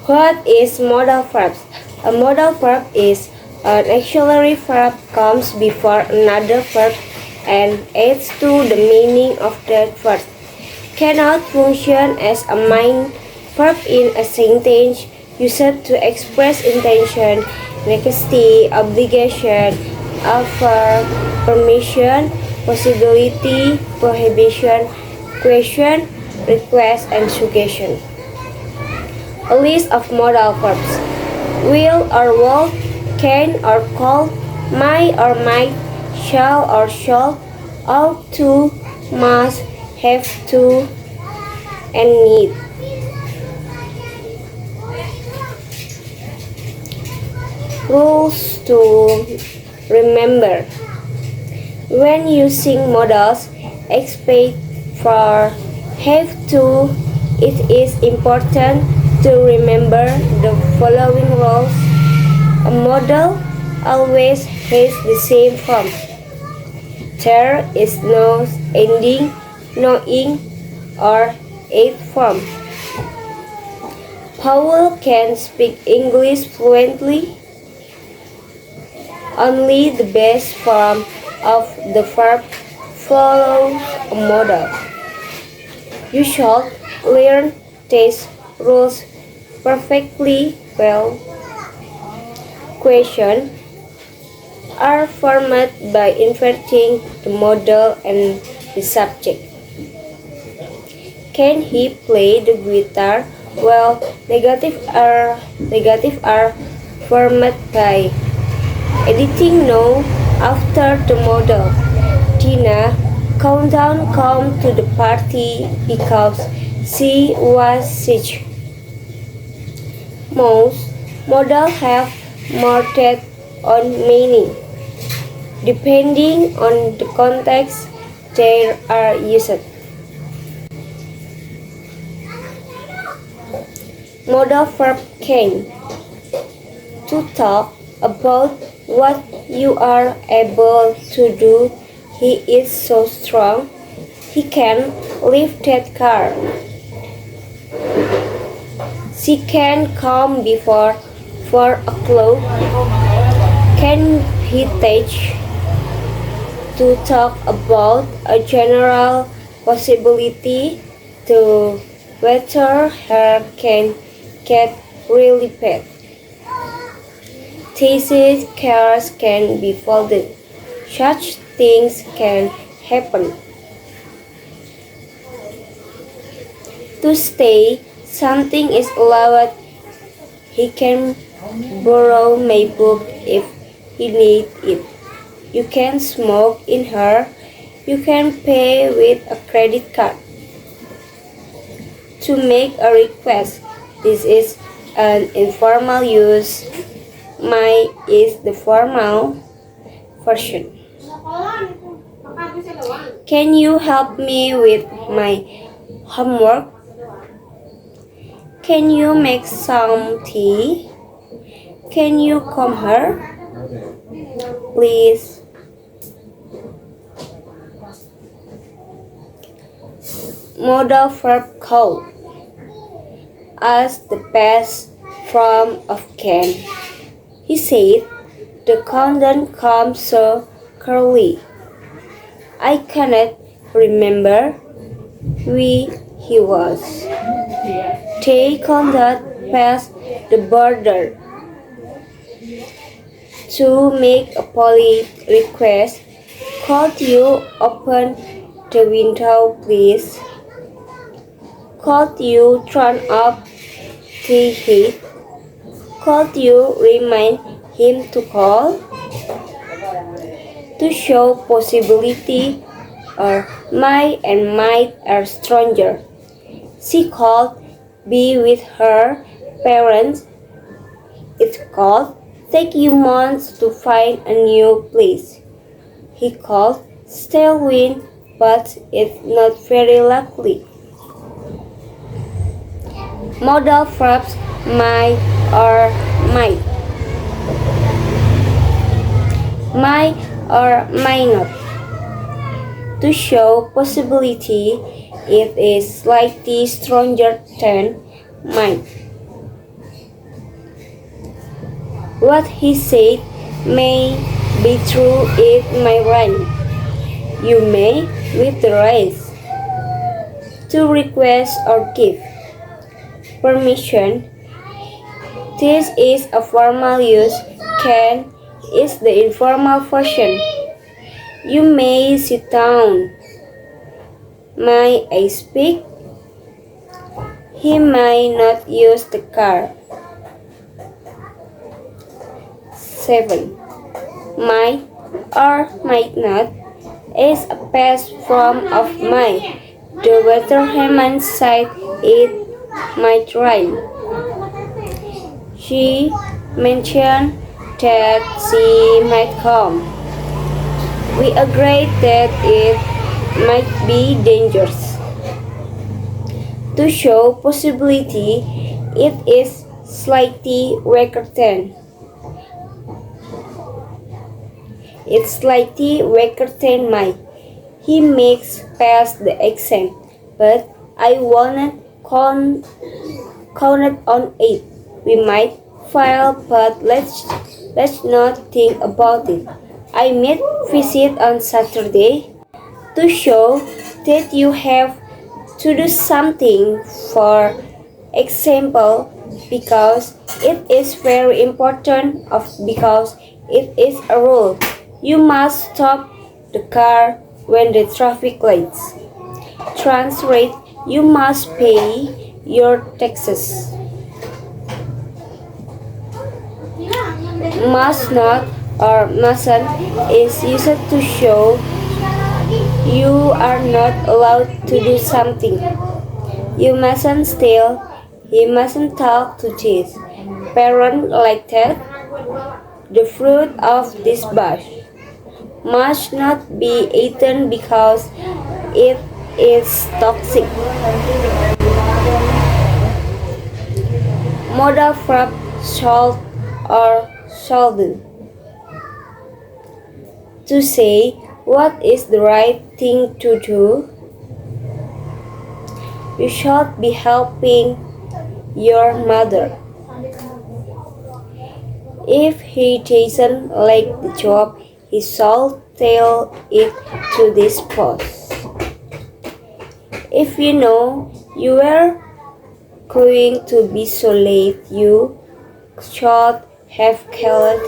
What is modal verbs? A modal verb is an auxiliary verb comes before another verb and adds to the meaning of that verb. Cannot function as a main verb in a sentence used to express intention, necessity, obligation, offer, permission, possibility, prohibition, question, request, and suggestion. A list of modal verbs: will or would, can or could, might or might, shall or shall, ought to, must, have to, and need. Rules to remember. When using modals, expect for have to, it is important to remember the following rules. A modal always has the same form. There is no ending, no ing, or eighth form. Paul can speak English fluently. Only the best form of the verb follows a modal. You should learn these rules perfectly well. Questions are formed by inverting the modal and the subject. Can he play the guitar? Well, negative are formed by editing no after the modal. Tina countdown come to the party because she was sick. Most modals have more than one meaning. Depending on the context they are used. Modal verb can. To talk about what you are able to do. He is so strong. He can lift that car. She can come before 4 o'clock. Can he teach? To talk about a general possibility to whether her can get really bad. Thesis cars can be folded. Such things can happen. To stay, something is allowed. He can borrow my book if he needs it. You can smoke in her. You can pay with a credit card. To make a request. This is an informal use. My is the formal version. Can you help me with my homework? Can you make some tea? Can you come here? Please. Modal verb call. As the past form of can. He said, the countdown comes so curly. I cannot remember where he was. They couldn't pass the border. To make a polite request, could you open the window, please? Could you turn up the heat? Could you remind him to call? To show possibility or might and might are stranger. She could be with her parents. It could take you months to find a new place. He could still win, but it's not very likely. Modal verbs might or might. Might or might not. To show possibility, it is slightly stronger than might. What he said may be true, it may rhyme. You may with the raise to request or give permission. This is a formal use. Can is the informal version. You may sit down. May I speak? He may not use the car. 7. Might or might not is a past form of might. The Weatherman said it might rain. She mentioned that she might come. We agreed that it might be dangerous. To show possibility, it is slightly recurrent. It's slightly recurrent might. He makes past the exam, but I won't count on it. We might fail, but let's not think about it. I might visit on Saturday to show that you have to do something. For example, because it is very important, because it is a rule. You must stop the car when the traffic lights. Translate, you must pay your taxes. Must not or mustn't is used to show you are not allowed to do something. You mustn't steal. He mustn't talk to kids. Parent like that. The fruit of this bush must not be eaten because it is toxic. Modal verb should or shouldn't. To say what is the right thing to do. You should be helping your mother. If he doesn't like the job, he should tell it to this boss. If you know you are going to be so late, you should have called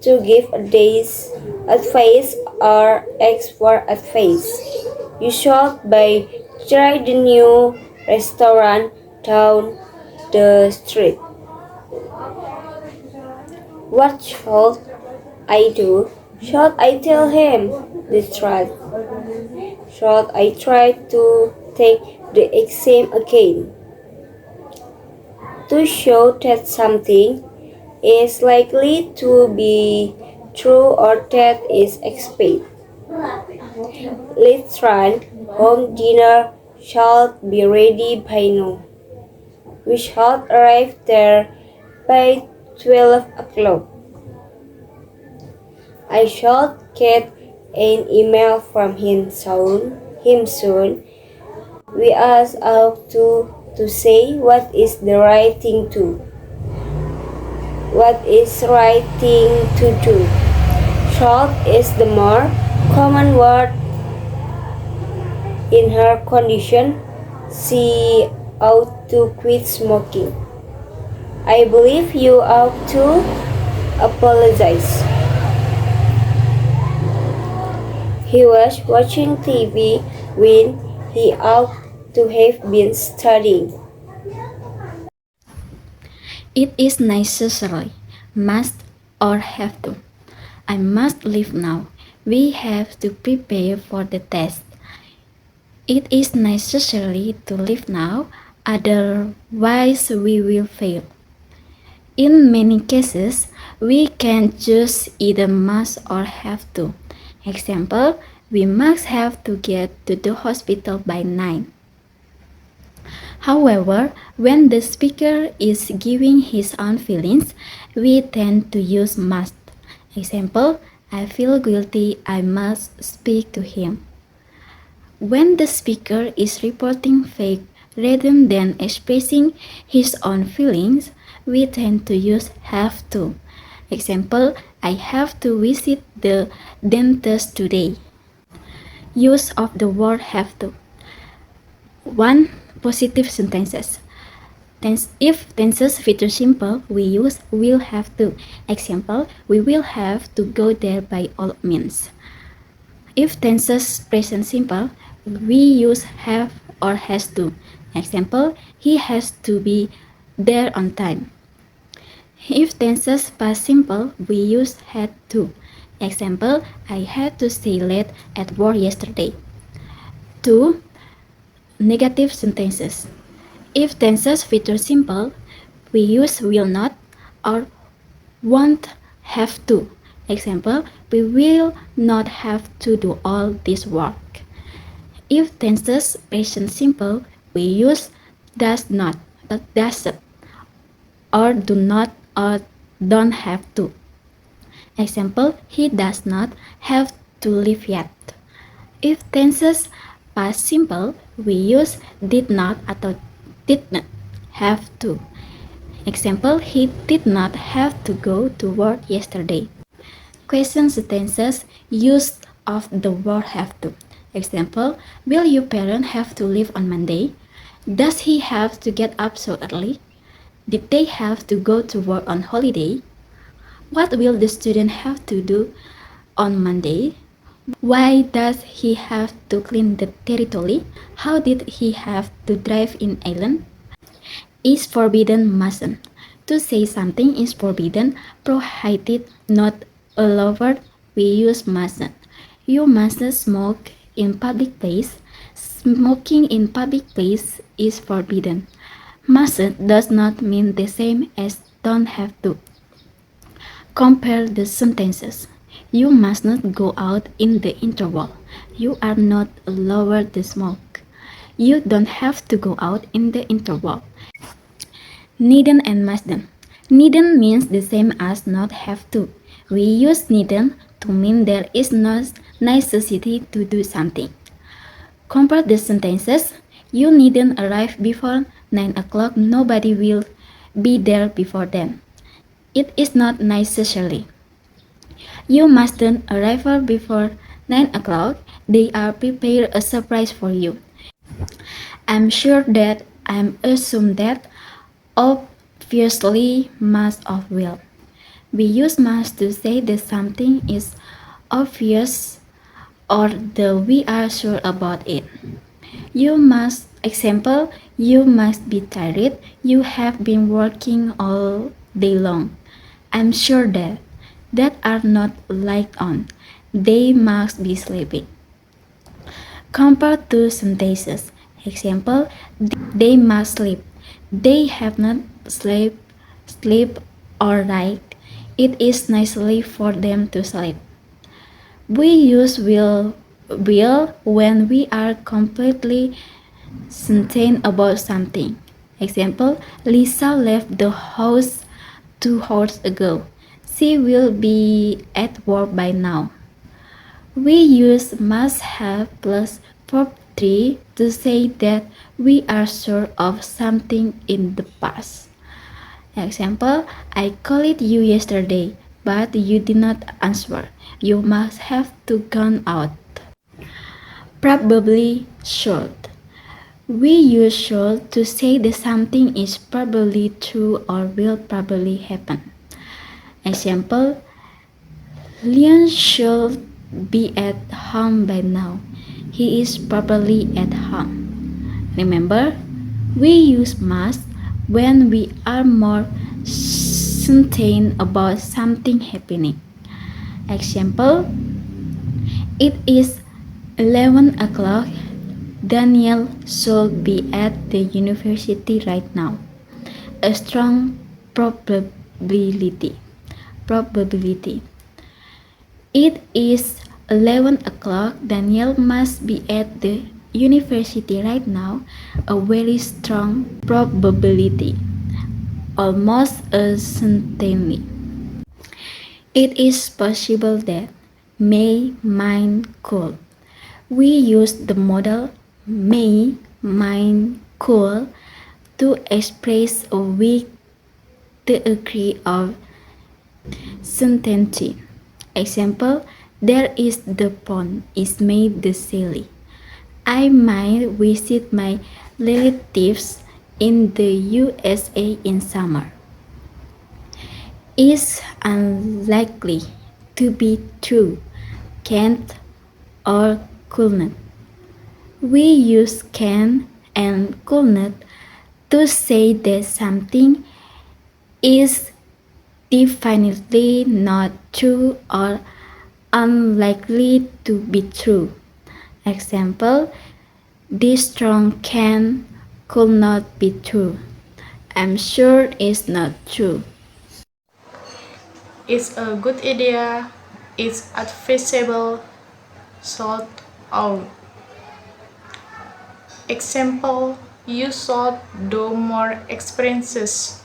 to give a day's advice or ask for advice. You should try the new restaurant down the street. What should I do? Should I tell him the truth? Should I try to take the exam again? To show that something is likely to be true or that is expected. Let's run home. Dinner should be ready by noon. We should arrive there by 12 o'clock. I should get an email from him soon. We ask out to say what is the right thing to. What is right thing to do? Should is the more common word in her condition. She ought to quit smoking. I believe you ought to apologize. He was watching TV when he ought to have been studying. It is necessary, must or have to. I must leave now. We have to prepare for the test. It is necessary to leave now, otherwise we will fail. In many cases, we can choose either must or have to. Example, we must have to get to the hospital by 9. However, when the speaker is giving his own feelings, we tend to use must. Example, I feel guilty, I must speak to him. When the speaker is reporting fact rather than expressing his own feelings, we tend to use have to. Example, I have to visit the dentist today. Use of the word have to. 1. Positive sentences. If tenses feature simple, we use will have to. Example, we will have to go there by all means. If tenses present simple, we use have or has to. Example, he has to be there on time. If tenses past simple, we use had to. Example, I had to stay late at work yesterday. 2. Negative sentences. If tenses feature simple, we use will not or won't have to. Example, we will not have to do all this work. If tenses present simple, we use does not, doesn't, or do not or don't have to. Example, he does not have to leave yet. If tenses past simple, we use did not atau did not have to. Example, he did not have to go to work yesterday. Question sentences use of the word have to. Example, will your parent have to leave on Monday? Does he have to get up so early? Did they have to go to work on holiday? What will the student have to do on Monday? Why does he have to clean the territory? How did he have to drive in Ireland? Is forbidden mustn't. To say something is forbidden, prohibited, not allowed, we use mustn't. You mustn't smoke in public place. Smoking in public place is forbidden. Mustn't does not mean the same as don't have to. Compare the sentences. You must not go out in the interval. You are not allowed to smoke. You don't have to go out in the interval. Needn't and mustn't. Needn't means the same as not have to. We use needn't to mean there is no necessity to do something. Compare the sentences. You needn't arrive before 9 o'clock. Nobody will be there before then. It is not necessary. You mustn't arrive before 9 o'clock. They are prepared a surprise for you. I'm sure that, I'm assume that, obviously, must of will. We use must to say that something is obvious or that we are sure about it. You must, example, you must be tired. You have been working all day long. I'm sure that are not light on. They must be sleeping. Compare two sentences. Example, they must sleep. They have not sleep or right. It is necessary for them to sleep. We use will when we are completely certain about something. Example, Lisa left the house 2 hours ago. She will be at work by now. We use must have plus verb 3 to say that we are sure of something in the past. Example, I called you yesterday, but you did not answer. You must have to gone out. Probably should. We use should to say that something is probably true or will probably happen. Example, Leon should be at home by now. He is probably at home. Remember, we use must when we are more certain about something happening. Example, it is 11 o'clock. Daniel should be at the university right now. A strong probability. It is 11 o'clock. Daniel must be at the university right now. A very strong probability. Almost a certainty. It is possible that, may, might, could. We use the modal may, might, could to express a weak the degree of certainty. Example, there is the pond is made the silly. I might visit my relatives in the USA in summer. Is unlikely to be true, can't or couldn't. We use can and couldn't to say that something is definitely not true or unlikely to be true. Example, this strong can could not be true. I'm sure it's not true. It's a good idea. It's advisable. Sort out. Example, you should do more experiences.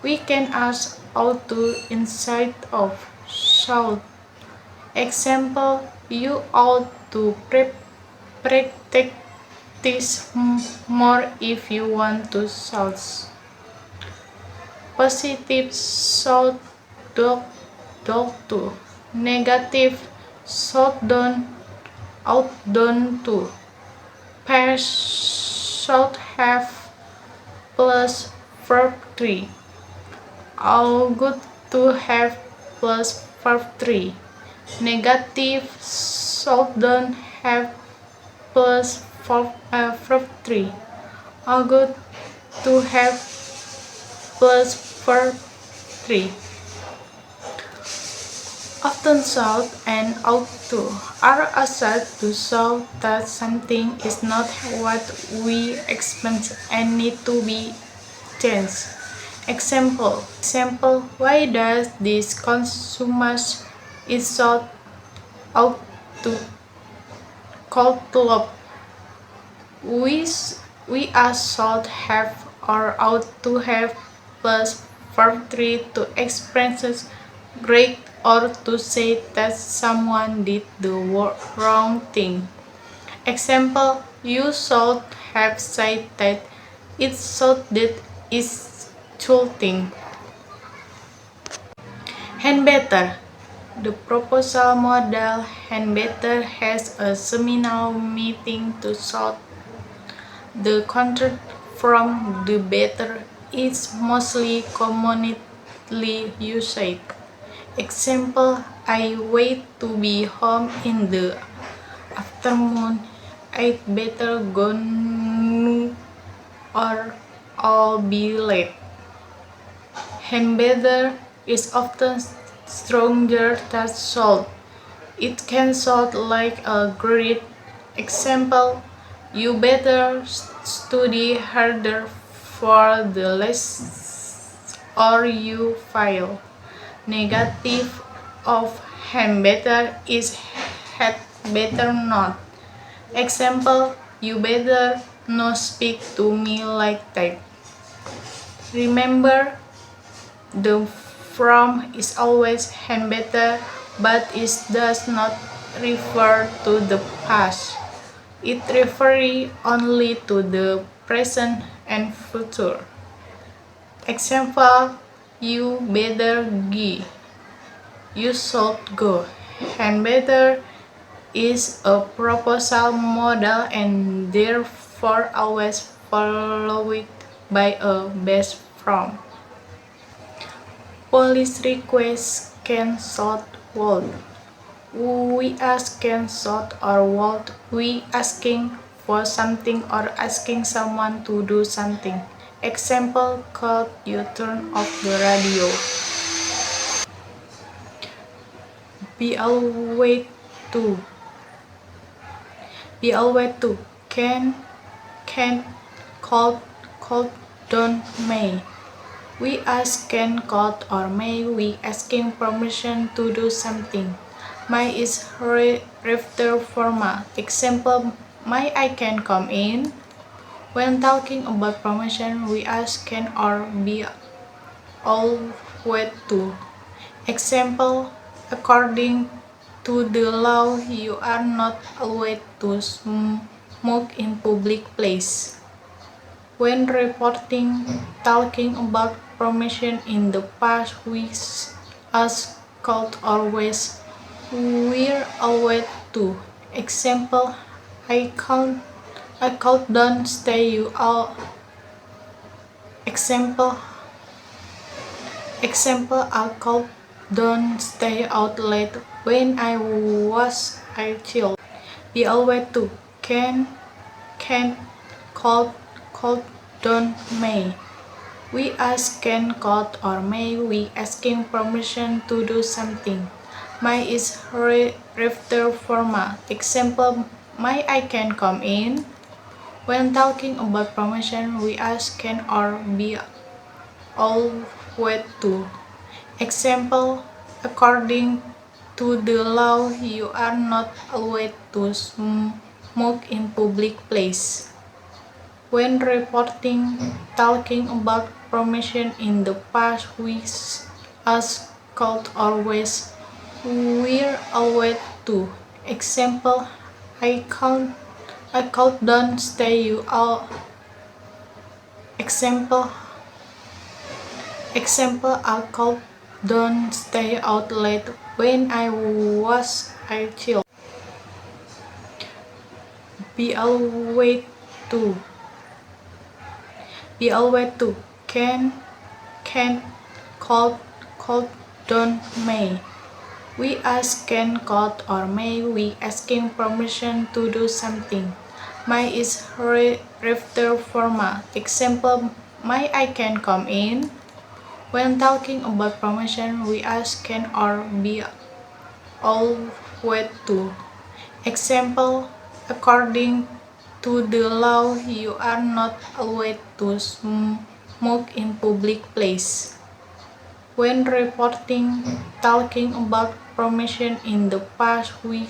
We can ask how to instead of shout. Example, you ought to practice more if you want to shout. Positive shout dog to. Negative shout down to. Pairs should have plus verb 3. All good to have plus verb 3. Negative shouldn't have plus verb 3. All good to have plus verb 3. Often should and ought to are asserted to show that something is not what we expect and need to be changed. Example, why does this consumer is should ought to call club? We as should have or ought to have plus verb 3 to express great or to say that someone did the wrong thing. Example, you should have said that it should that is insulting. And better. The proposal model and better has a seminal meaning to shout. The contract from the better is mostly commonly used. Example, I wait to be home in the afternoon. I'd better go now or I'll be late. And better is often stronger than should. It can sound like a great example. You better study harder for the less or you fail. Negative of had better is had better not. Example, you better not speak to me like that. Remember, the from is always had better, but it does not refer to the past. It refers only to the present and future. Example, you better go. You should go. And better is a proposal model and therefore always followed by a base from. Police request can should would. We ask can should or would. We asking for something or asking someone to do something. Example, could you turn off the radio? Be always to. Be always to. Can, could, don't, may. We ask can, could, or may. We asking permission to do something. May is rather formal. Example, may I can come in? When talking about permission, we ask can or be always to. Example, according to the law, you are not allowed to smoke in public place. When reporting, talking about promotion in the past, we as could always, we're always to. Example, I could don't stay you all. Example, I could don't stay out late when I was a child. Be always to. Can, could, don't, may. We ask can, could, or may. We asking permission to do something. May is referred formal. Example, may I can come in. When talking about permission, we ask can or be always to. Example, according to the law, you are not allowed to smoke in public place. When reporting, talking about permission in the past, we as could always, we're always to. Example, I could don't stay you all. Example, I could don't stay out late when I was a child. Be always to. Be always to. Can, could, don't, may. We ask can, could, or may. We asking permission to do something. May is referred formal. Example, may I can come in. When talking about permission, we ask can or be always to. Example, according to the law, you are not allowed to smoke in public place. When reporting, talking about permission in the past, we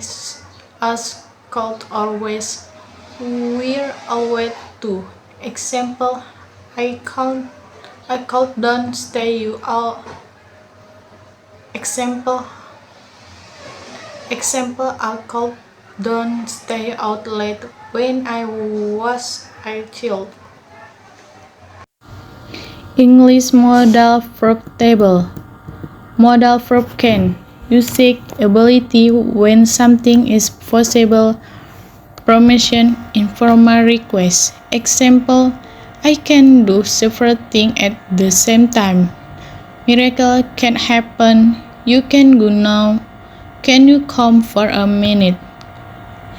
as could always, we're always to. Example, I could don't stay you all. Example, I could don't stay out late when I was a child. English modal verb table. Modal verb can. Usage ability when something is possible. Permission, informal request. Example, I can do several things at the same time. Miracle can happen. You can go now. Can you come for a minute?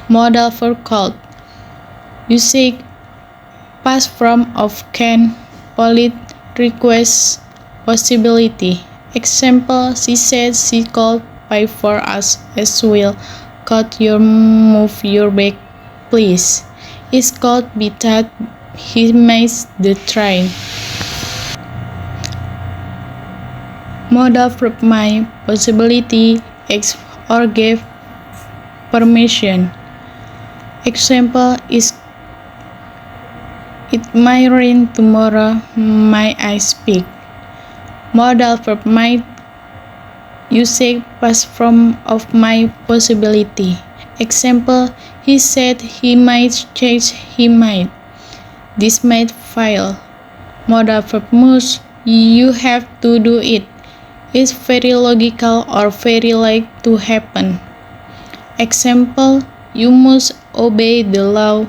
Modal verb could. Usage past form of can, polite, request, possibility. Example, she said she could pay for us as well. Could you move your bag, please? It could be that he missed the train. Modal verb may, possibility, ask or give permission. Example is it may rain tomorrow, may I speak? Modal verb might. Usage past form of my possibility. Example, he said he might change, he might. This might fail. Modal verb must. You have to do it. It's very logical or very likely to happen. Example, you must obey the law.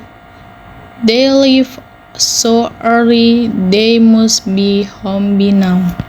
They leave so early, they must be home by now.